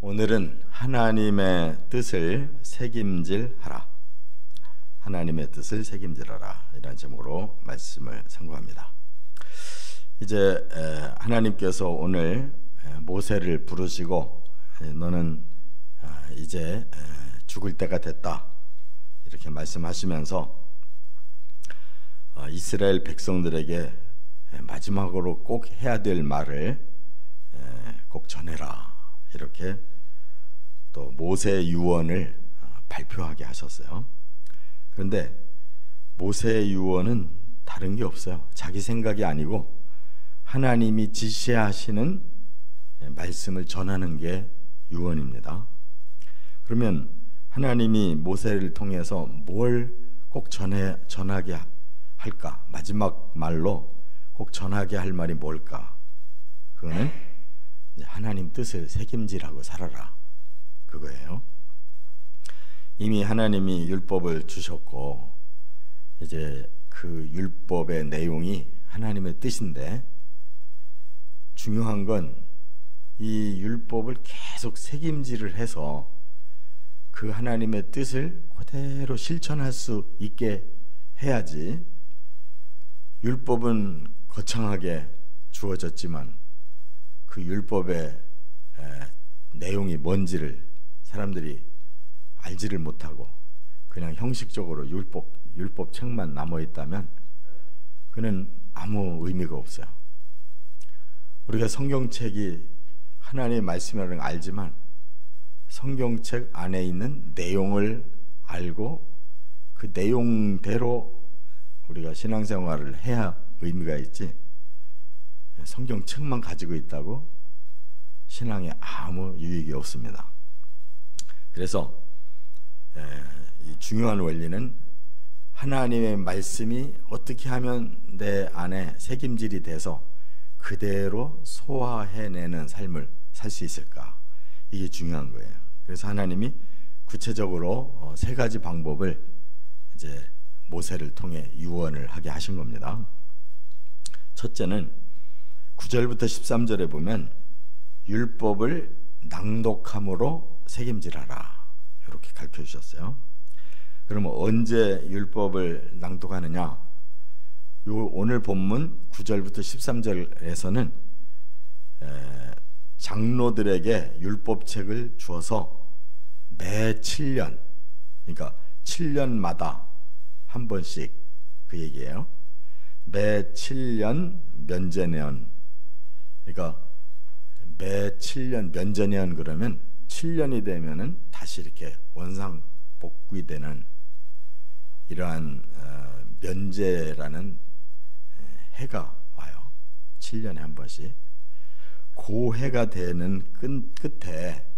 오늘은 하나님의 뜻을 책임질하라. 하나님의 뜻을 책임질하라. 이런 제목으로 말씀을 선고합니다. 이제 하나님께서 오늘 모세를 부르시고 너는 이제 죽을 때가 됐다. 이렇게 말씀하시면서 이스라엘 백성들에게 마지막으로 꼭 해야 될 말을 꼭 전해라. 이렇게 또 모세 유언을 발표하게 하셨어요. 그런데 모세 유언은 다른 게 없어요. 자기 생각이 아니고 하나님이 지시하시는 말씀을 전하는 게 유언입니다. 그러면 하나님이 모세를 통해서 뭘 꼭 전하게 할까? 마지막 말로 꼭 전하게 할 말이 뭘까? 그거는 하나님 뜻을 책임지라고 살아라. 그거예요. 이미 하나님이 율법을 주셨고 이제 그 율법의 내용이 하나님의 뜻인데 중요한 건 이 율법을 계속 책임질을 해서 그 하나님의 뜻을 그대로 실천할 수 있게 해야지. 율법은 거창하게 주어졌지만 그 율법의 내용이 뭔지를 사람들이 알지를 못하고 그냥 형식적으로 율법 책만 남아있다면 그는 아무 의미가 없어요. 우리가 성경책이 하나님의 말씀이라는 걸 알지만 성경책 안에 있는 내용을 알고 그 내용대로 우리가 신앙생활을 해야 의미가 있지, 성경책만 가지고 있다고 신앙에 아무 유익이 없습니다. 그래서 이 중요한 원리는 하나님의 말씀이 어떻게 하면 내 안에 책임질이 돼서 그대로 소화해내는 삶을 살 수 있을까? 이게 중요한 거예요. 그래서 하나님이 구체적으로 세 가지 방법을 이제 모세를 통해 유언을 하게 하신 겁니다. 첫째는 9절부터 13절에 보면 율법을 낭독함으로 책임질하라. 이렇게 가르쳐 주셨어요. 그러면 언제 율법을 낭독하느냐? 오늘 본문 9절부터 13절에서는 장로들에게 율법책을 주어서 매 7년, 그러니까 7년마다 한 번씩, 그 얘기예요. 매 7년 면제년, 그러니까 매 7년 면제년, 그러면 7년이 되면은 다시 이렇게 원상 복귀되는 이러한 면제라는 해가 와요. 7년에 한 번씩. 그 해가 되는 끝에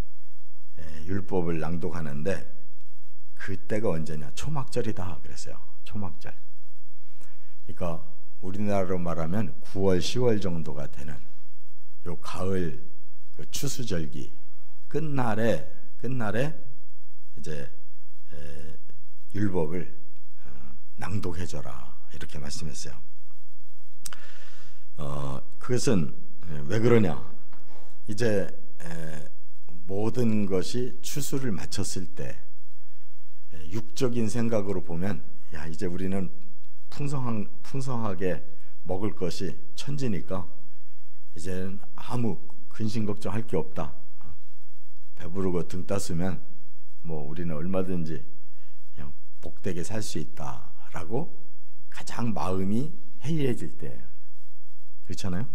율법을 낭독하는데 그때가 언제냐? 초막절이다 그랬어요. 초막절. 그러니까 우리나라로 말하면 9월, 10월 정도가 되는 요 가을 그 추수절기 끝날에 이제 율법을 낭독해줘라 이렇게 말씀했어요. 그것은 왜 그러냐? 이제 모든 것이 추수를 마쳤을 때 육적인 생각으로 보면 야, 이제 우리는 풍성하게 먹을 것이 천지니까 이제는 아무 근심 걱정할 게 없다. 배부르고 등 땄으면 뭐 우리는 얼마든지 그냥 복되게 살 수 있다라고 가장 마음이 해이해질 때, 그렇잖아요.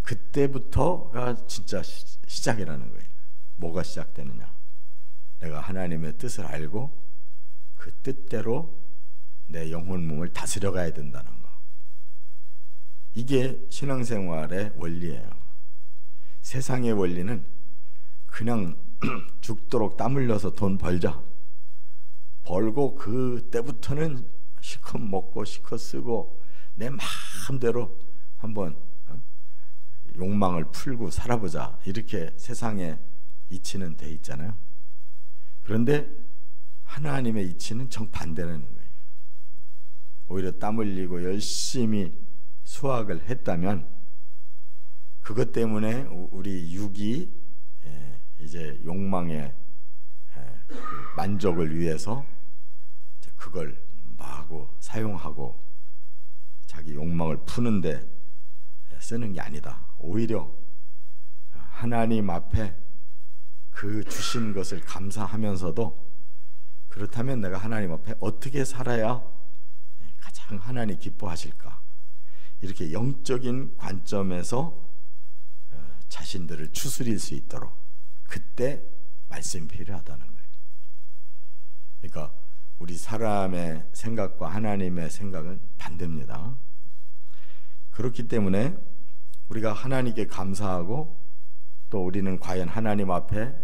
그때부터가 진짜 시작이라는 거예요. 뭐가 시작되느냐? 내가 하나님의 뜻을 알고 그 뜻대로 내 영혼 몸을 다스려 가야 된다는 거. 이게 신앙생활의 원리예요. 세상의 원리는 그냥 죽도록 땀 흘려서 돈 벌고 그때부터는 실컷 먹고 실컷 쓰고 내 마음대로 한번 욕망을 풀고 살아보자, 이렇게 세상의 이치는 돼 있잖아요. 그런데 하나님의 이치는 정반대라는 거예요. 오히려 땀 흘리고 열심히 수학을 했다면 그것 때문에 우리 육이 이제 욕망의 그 만족을 위해서 이제 그걸 마구 사용하고 자기 욕망을 푸는데 쓰는 게 아니다. 오히려 하나님 앞에 그 주신 것을 감사하면서도 그렇다면 내가 하나님 앞에 어떻게 살아야 가장 하나님 기뻐하실까? 이렇게 영적인 관점에서 자신들을 추스릴 수 있도록 그때 말씀이 필요하다는 거예요. 그러니까 우리 사람의 생각과 하나님의 생각은 반대입니다. 그렇기 때문에 우리가 하나님께 감사하고 또 우리는 과연 하나님 앞에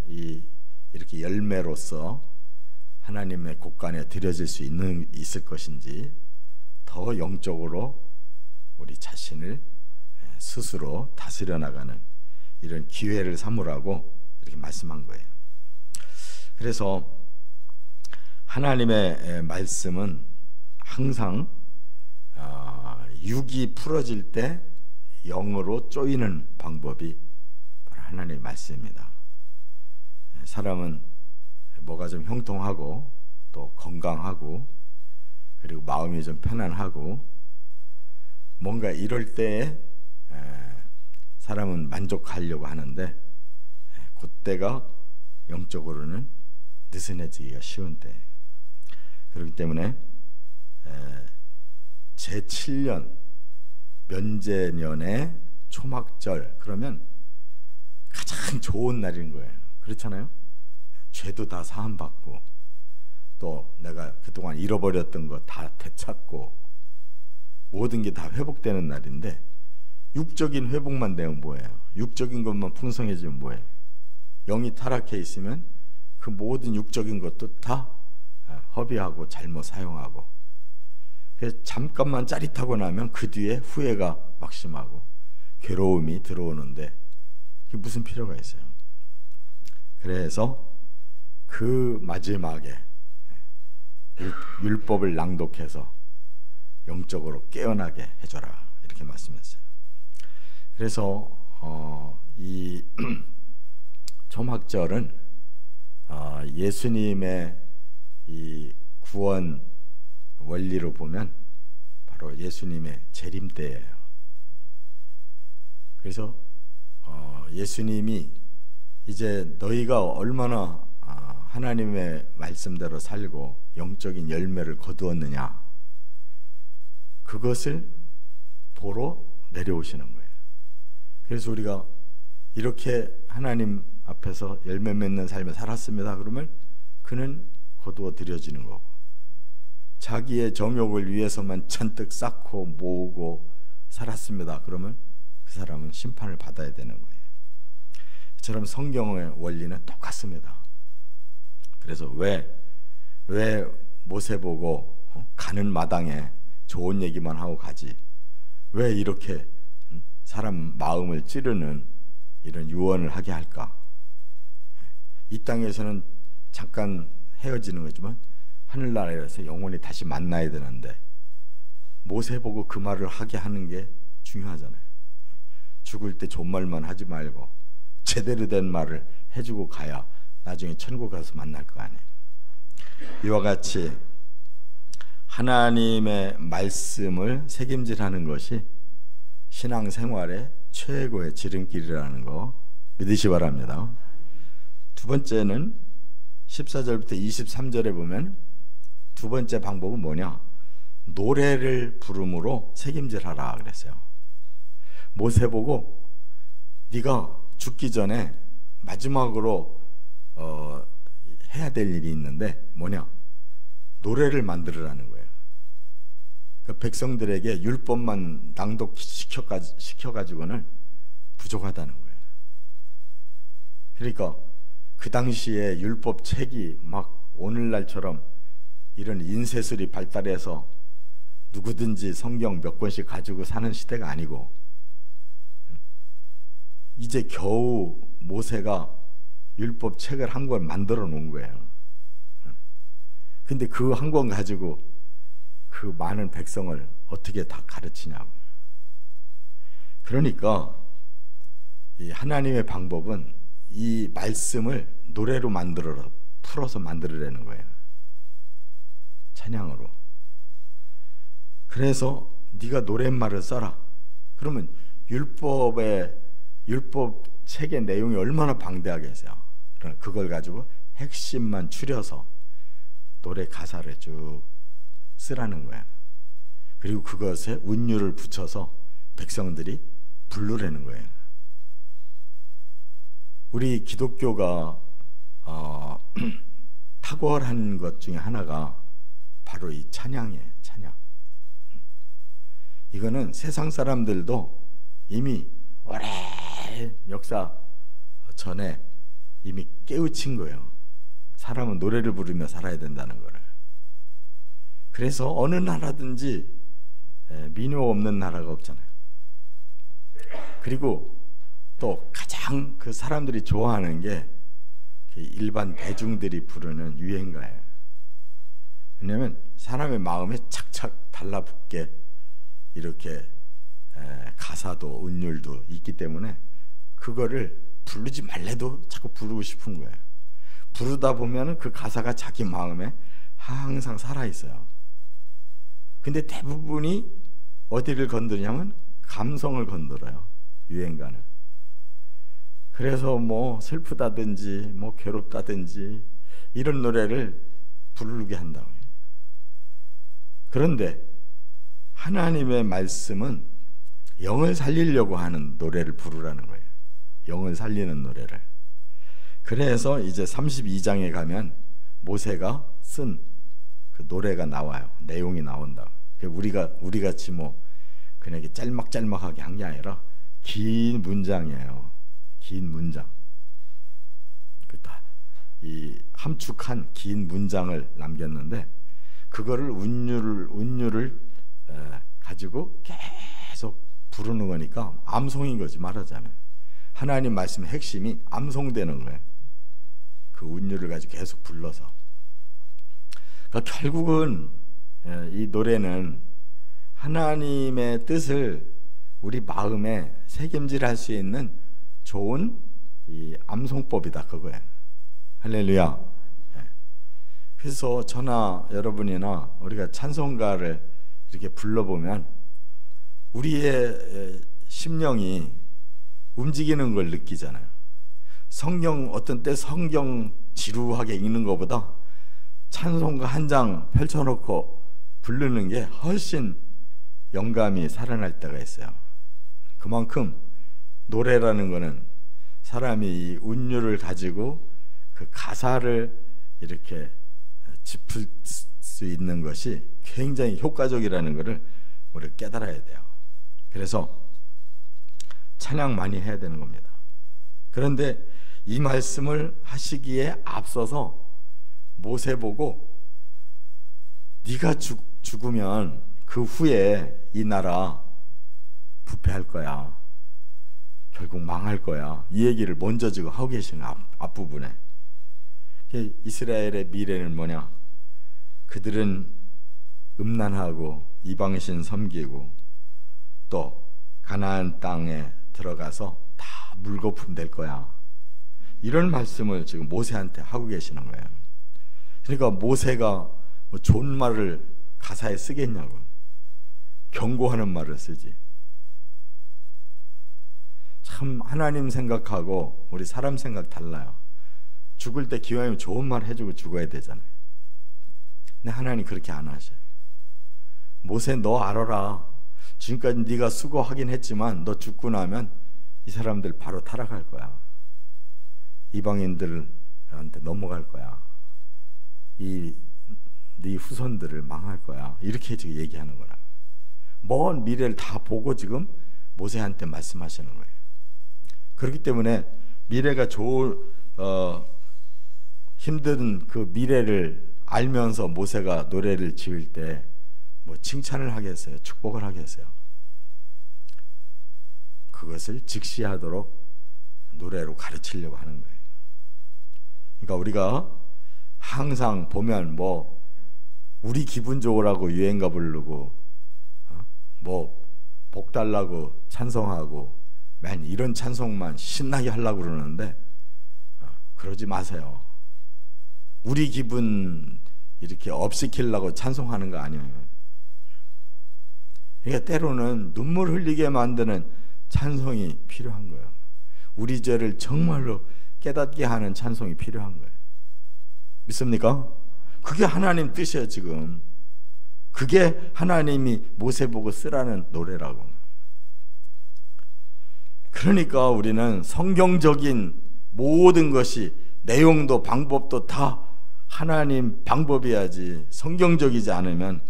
이렇게 열매로서 하나님의 곳간에 드려질 수 있을 것인지 더 영적으로 우리 자신을 스스로 다스려 나가는 이런 기회를 삼으라고 이렇게 말씀한 거예요. 그래서 하나님의 말씀은 항상 육이 풀어질 때 영으로 쪼이는 방법이 바로 하나님의 말씀입니다. 사람은 뭐가 좀 형통하고 또 건강하고 그리고 마음이 좀 편안하고 뭔가 이럴 때에 사람은 만족하려고 하는데 그때가 영적으로는 느슨해지기가 쉬운 때. 그렇기 때문에 제7년 면제년의 초막절 그러면 가장 좋은 날인 거예요. 그렇잖아요. 죄도 다 사함받고 또 내가 그동안 잃어버렸던 거 다 되찾고 모든 게 다 회복되는 날인데 육적인 회복만 되면 뭐예요? 육적인 것만 풍성해지면 뭐예요? 영이 타락해 있으면 그 모든 육적인 것도 다 허비하고 잘못 사용하고 그래서 잠깐만 짜릿하고 나면 그 뒤에 후회가 막심하고 괴로움이 들어오는데 그게 무슨 필요가 있어요? 그래서 그 마지막에 율법을 낭독해서 영적으로 깨어나게 해줘라 이렇게 말씀했어요. 그래서 이 초막절은 예수님의 이 구원 원리로 보면 바로 예수님의 재림 때예요. 그래서 예수님이 이제 너희가 얼마나 하나님의 말씀대로 살고 영적인 열매를 거두었느냐 그것을 보러 내려오시는 거예요. 그래서 우리가 이렇게 하나님 앞에서 열매 맺는 삶을 살았습니다 그러면 그는 거두어 드려지는 거고 자기의 정욕을 위해서만 잔뜩 쌓고 모으고 살았습니다 그러면 그 사람은 심판을 받아야 되는 거예요. 이처럼 성경의 원리는 똑같습니다. 그래서 왜 모세 보고 가는 마당에 좋은 얘기만 하고 가지 왜 이렇게 사람 마음을 찌르는 이런 유언을 하게 할까? 이 땅에서는 잠깐 헤어지는 거지만 하늘나라에서 영원히 다시 만나야 되는데 모세 보고 그 말을 하게 하는 게 중요하잖아요. 죽을 때 좋은 말만 하지 말고 제대로 된 말을 해주고 가야 나중에 천국 가서 만날 거 아니에요. 이와 같이 하나님의 말씀을 새김질하는 것이 신앙생활의 최고의 지름길이라는 거 믿으시 바랍니다. 두 번째는 14절부터 23절에 보면 두 번째 방법은 뭐냐? 노래를 부름으로 새김질하라 그랬어요. 모세 보고 네가 죽기 전에 마지막으로 해야 될 일이 있는데 뭐냐? 노래를 만들으라는 거예요. 그 백성들에게 율법만 낭독시켜가지고는 부족하다는 거예요. 그러니까 그 당시에 율법 책이 막 오늘날처럼 이런 인쇄술이 발달해서 누구든지 성경 몇 권씩 가지고 사는 시대가 아니고 이제 겨우 모세가 율법 책을 한 권 만들어 놓은 거예요. 근데 그 한 권 가지고 그 많은 백성을 어떻게 다 가르치냐고. 그러니까 이 하나님의 방법은 이 말씀을 노래로 풀어서 만들어내는 거예요. 찬양으로. 그래서 네가 노랫말을 써라. 그러면 율법 책의 내용이 얼마나 방대하겠어요. 그걸 가지고 핵심만 추려서 노래 가사를 쭉 쓰라는 거야. 그리고 그것에 운율을 붙여서 백성들이 부르라는 거예요. 우리 기독교가 탁월한 것 중에 하나가 바로 이 찬양이에요. 찬양. 이거는 세상 사람들도 이미 오래 역사 전에 이미 깨우친 거예요. 사람은 노래를 부르며 살아야 된다는 거를. 그래서 어느 나라든지 민요 없는 나라가 없잖아요. 그리고 또 가장 그 사람들이 좋아하는 게 일반 대중들이 부르는 유행가예요. 왜냐하면 사람의 마음에 착착 달라붙게 이렇게 가사도 운율도 있기 때문에 그거를 부르지 말래도 자꾸 부르고 싶은 거예요. 부르다 보면 그 가사가 자기 마음에 항상 살아있어요. 근데 대부분이 어디를 건드냐면 감성을 건드려요. 유행가는. 그래서 뭐 슬프다든지 뭐 괴롭다든지 이런 노래를 부르게 한다고요. 그런데 하나님의 말씀은 영을 살리려고 하는 노래를 부르라는 거예요. 영을 살리는 노래를. 그래서 이제 32장에 가면 모세가 쓴 그 노래가 나와요. 내용이 나온다. 우리가 같이 뭐 그냥 짤막짤막하게 한 게 아니라 긴 문장이에요. 긴 문장. 이 함축한 긴 문장을 남겼는데 그거를 운율을 가지고 계속 부르는 거니까 암송인 거지, 말하자면. 하나님 말씀의 핵심이 암송되는 거예요. 그 운율을 가지고 계속 불러서. 그러니까 결국은 이 노래는 하나님의 뜻을 우리 마음에 새김질할 수 있는 좋은 이 암송법이다, 그거예요. 할렐루야. 그래서 저나 여러분이나 우리가 찬송가를 이렇게 불러보면 우리의 심령이 움직이는 걸 느끼잖아요. 어떤 때 성경 지루하게 읽는 것보다 찬송가 한 장 펼쳐놓고 부르는 게 훨씬 영감이 살아날 때가 있어요. 그만큼 노래라는 거는 사람이 이 운율을 가지고 그 가사를 이렇게 짚을 수 있는 것이 굉장히 효과적이라는 것을 우리가 깨달아야 돼요. 그래서 찬양 많이 해야 되는 겁니다. 그런데 이 말씀을 하시기에 앞서서 모세 보고 네가 죽으면 그 후에 이 나라 부패할 거야. 결국 망할 거야. 이 얘기를 먼저 지금 하고 계시는 앞부분에. 이스라엘의 미래는 뭐냐? 그들은 음란하고 이방신 섬기고 또 가나안 땅에 들어가서 다 물거품 될 거야. 이런 말씀을 지금 모세한테 하고 계시는 거예요. 그러니까 모세가 뭐 좋은 말을 가사에 쓰겠냐고. 경고하는 말을 쓰지. 참 하나님 생각하고 우리 사람 생각 달라요. 죽을 때 기왕이면 좋은 말 해주고 죽어야 되잖아요. 근데 하나님 그렇게 안 하셔요. 모세 너 알아라. 지금까지 네가 수고하긴 했지만 너 죽고 나면 이 사람들 바로 타락할 거야. 이방인들한테 넘어갈 거야. 네 후손들을 망할 거야. 이렇게 지금 얘기하는 거라. 먼 미래를 다 보고 지금 모세한테 말씀하시는 거예요. 그렇기 때문에 미래가 힘든 그 미래를 알면서 모세가 노래를 지을 때 뭐 칭찬을 하겠어요? 축복을 하겠어요? 그것을 직시하도록 노래로 가르치려고 하는 거예요. 그러니까 우리가 항상 보면 뭐 우리 기분 좋으라고 유행가 부르고 뭐 복 달라고 찬송하고 맨 이런 찬송만 신나게 하려고 그러는데 그러지 마세요. 우리 기분 이렇게 업시키려고 찬송하는 거 아니에요. 그러니까 때로는 눈물 흘리게 만드는 찬송이 필요한 거예요. 우리 죄를 정말로 깨닫게 하는 찬송이 필요한 거예요. 믿습니까? 그게 하나님 뜻이에요. 지금 그게 하나님이 모세 보고 쓰라는 노래라고. 그러니까 우리는 성경적인 모든 것이 내용도 방법도 다 하나님 방법이야지 성경적이지 않으면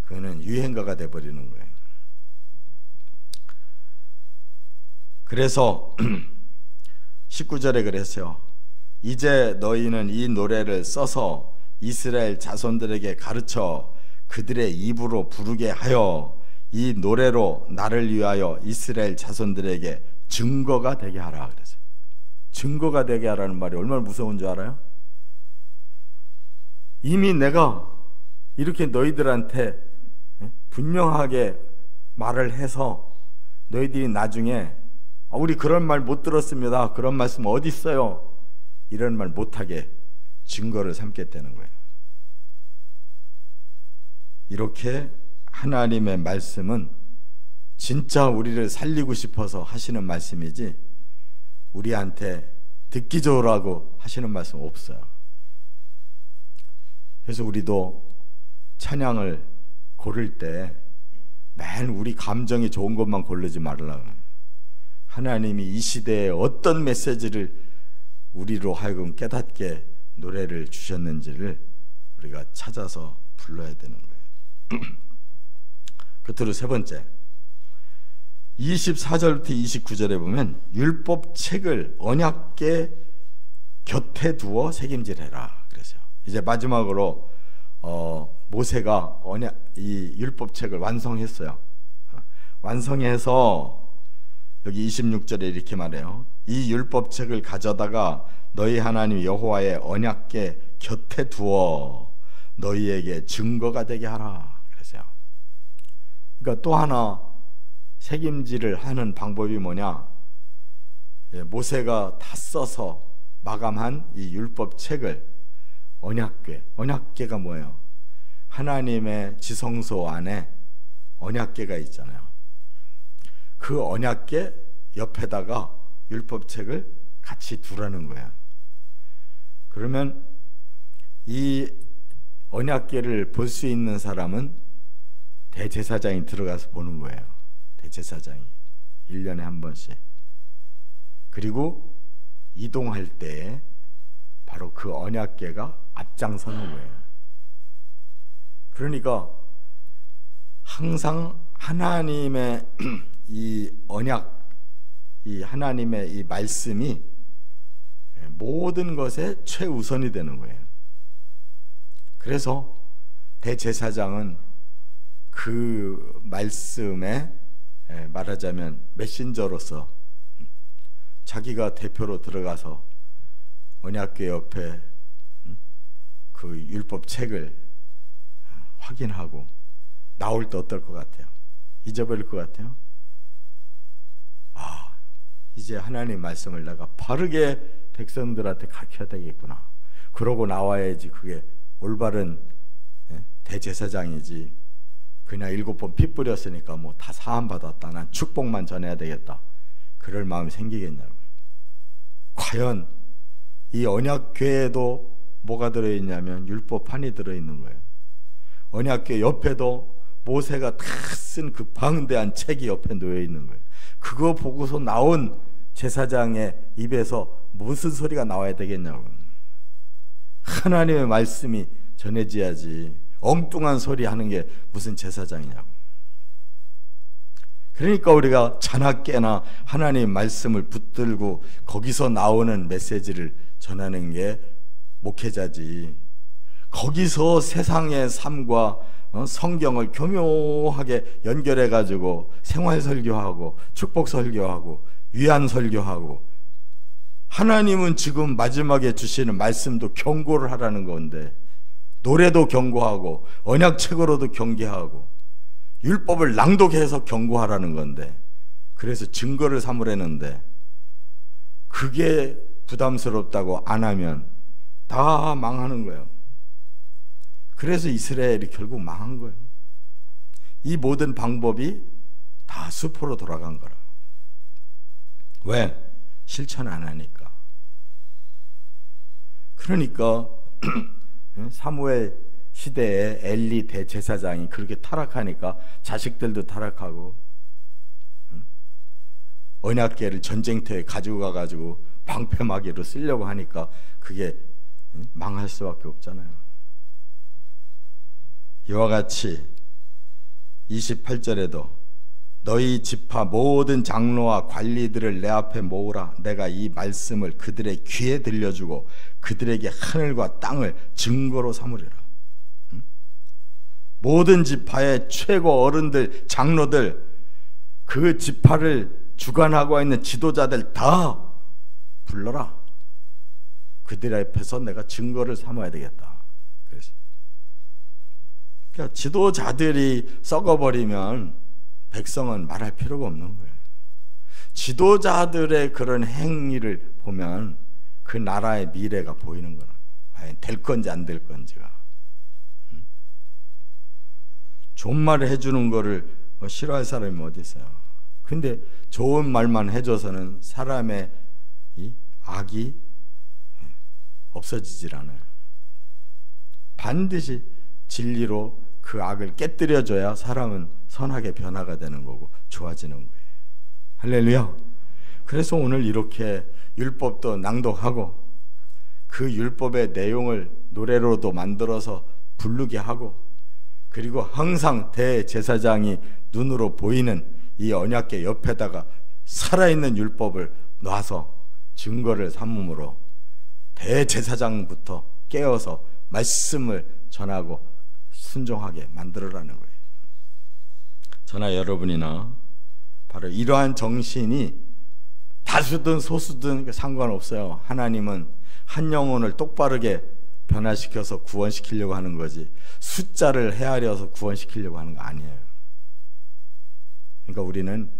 그거는 유행가가 돼버리는 거예요. 그래서 19절에 그랬어요. 이제 너희는 이 노래를 써서 이스라엘 자손들에게 가르쳐 그들의 입으로 부르게 하여 이 노래로 나를 위하여 이스라엘 자손들에게 증거가 되게 하라 그랬어요. 증거가 되게 하라는 말이 얼마나 무서운 줄 알아요? 이미 내가 이렇게 너희들한테 분명하게 말을 해서 너희들이 나중에 우리 그런 말 못 들었습니다. 그런 말씀 어디 있어요? 이런 말 못하게 증거를 삼겠다는 거예요. 이렇게 하나님의 말씀은 진짜 우리를 살리고 싶어서 하시는 말씀이지 우리한테 듣기 좋으라고 하시는 말씀 없어요. 그래서 우리도 찬양을 고를 때 맨 우리 감정이 좋은 것만 고르지 말라고. 하나님이 이 시대에 어떤 메시지를 우리로 하여금 깨닫게 노래를 주셨는지를 우리가 찾아서 불러야 되는 거예요. 끝으로 세 번째, 24절부터 29절에 보면 율법책을 언약궤 곁에 두어 새김질해라 그랬어요. 이제 마지막으로 모세가 이 율법책을 완성했어요. 완성해서 여기 26절에 이렇게 말해요. 이 율법책을 가져다가 너희 하나님 여호와의 언약궤 곁에 두어 너희에게 증거가 되게 하라 그랬어요. 그러니까 또 하나 새김질을 하는 방법이 뭐냐? 모세가 다 써서 마감한 이 율법책을 언약궤가 뭐예요? 하나님의 지성소 안에 언약궤가 있잖아요. 그 언약궤 옆에다가 율법책을 같이 두라는 거야. 그러면 이 언약궤를 볼 수 있는 사람은 대제사장이 들어가서 보는 거예요. 대제사장이 1년에 한 번씩. 그리고 이동할 때 바로 그 언약궤가 앞장서는 거예요. 그러니까 항상 하나님의 이 언약, 이 하나님의 이 말씀이 모든 것에 최우선이 되는 거예요. 그래서 대제사장은 그 말씀에 말하자면 메신저로서 자기가 대표로 들어가서 언약궤 옆에 그 율법책을 확인하고 나올 때 어떨 것 같아요? 잊어버릴 것 같아요? 이제 하나님 말씀을 내가 바르게 백성들한테 가르쳐야 되겠구나. 그러고 나와야지 그게 올바른 대제사장이지. 그냥 7번 피 뿌렸으니까 뭐 다 사함받았다. 난 축복만 전해야 되겠다. 그럴 마음이 생기겠냐고요. 과연 이 언약궤에도 뭐가 들어있냐면 율법판이 들어있는 거예요. 언약궤 옆에도 모세가 다 쓴 그 방대한 책이 옆에 놓여있는 거예요. 그거 보고서 나온 제사장의 입에서 무슨 소리가 나와야 되겠냐고. 하나님의 말씀이 전해져야지 엉뚱한 소리 하는 게 무슨 제사장이냐고. 그러니까 우리가 자나깨나 하나님의 말씀을 붙들고 거기서 나오는 메시지를 전하는 게 목회자지. 거기서 세상의 삶과 성경을 교묘하게 연결해 가지고 생활 설교하고 축복 설교하고 위안 설교하고, 하나님은 지금 마지막에 주시는 말씀도 경고를 하라는 건데 노래도 경고하고 언약책으로도 경계하고 율법을 낭독해서 경고하라는 건데, 그래서 증거를 삼으라는데 그게 부담스럽다고 안 하면 다 망하는 거예요. 그래서 이스라엘이 결국 망한 거예요. 이 모든 방법이 다 수포로 돌아간 거라. 왜? 실천 안 하니까. 그러니까 사무엘 시대에 엘리 대제사장이 그렇게 타락하니까 자식들도 타락하고, 언약궤를 전쟁터에 가지고 가가지고 방패막이로 쓰려고 하니까 그게 망할 수밖에 없잖아요. 이와 같이 28절에도 너희 지파 모든 장로와 관리들을 내 앞에 모으라. 내가 이 말씀을 그들의 귀에 들려주고 그들에게 하늘과 땅을 증거로 삼으리라. 모든 지파의 최고 어른들, 장로들, 그 지파를 주관하고 있는 지도자들 다 불러라. 그들 앞에서 내가 증거를 삼아야 되겠다. 그래서 그러니까 지도자들이 썩어버리면 백성은 말할 필요가 없는 거예요. 지도자들의 그런 행위를 보면 그 나라의 미래가 보이는 거라고. 과연 될 건지 안 될 건지가. 좋은 말을 해주는 거를 싫어할 사람이 어디 있어요. 근데 좋은 말만 해줘서는 사람의 이 악이 없어지질 않아요. 반드시 진리로 그 악을 깨뜨려줘야 사람은 선하게 변화가 되는 거고 좋아지는 거예요. 할렐루야. 그래서 오늘 이렇게 율법도 낭독하고 그 율법의 내용을 노래로도 만들어서 부르게 하고, 그리고 항상 대제사장이 눈으로 보이는 이 언약궤 옆에다가 살아있는 율법을 놔서 증거를 삼음으로 대제사장부터 깨어서 말씀을 전하고 순종하게 만들어라는 거예요. 저나 여러분이나 바로 이러한 정신이 다수든 소수든 상관없어요. 하나님은 한 영혼을 똑바르게 변화시켜서 구원시키려고 하는 거지 숫자를 헤아려서 구원시키려고 하는 거 아니에요. 그러니까 우리는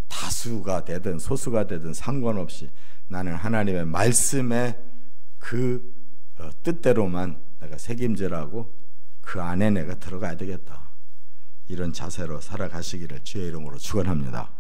다수가 되든 소수가 되든 상관없이 나는 하나님의 말씀의 그 뜻대로만 내가 책임지라고 그 안에 내가 들어가야 되겠다. 이런 자세로 살아가시기를 주의 이름으로 축원합니다.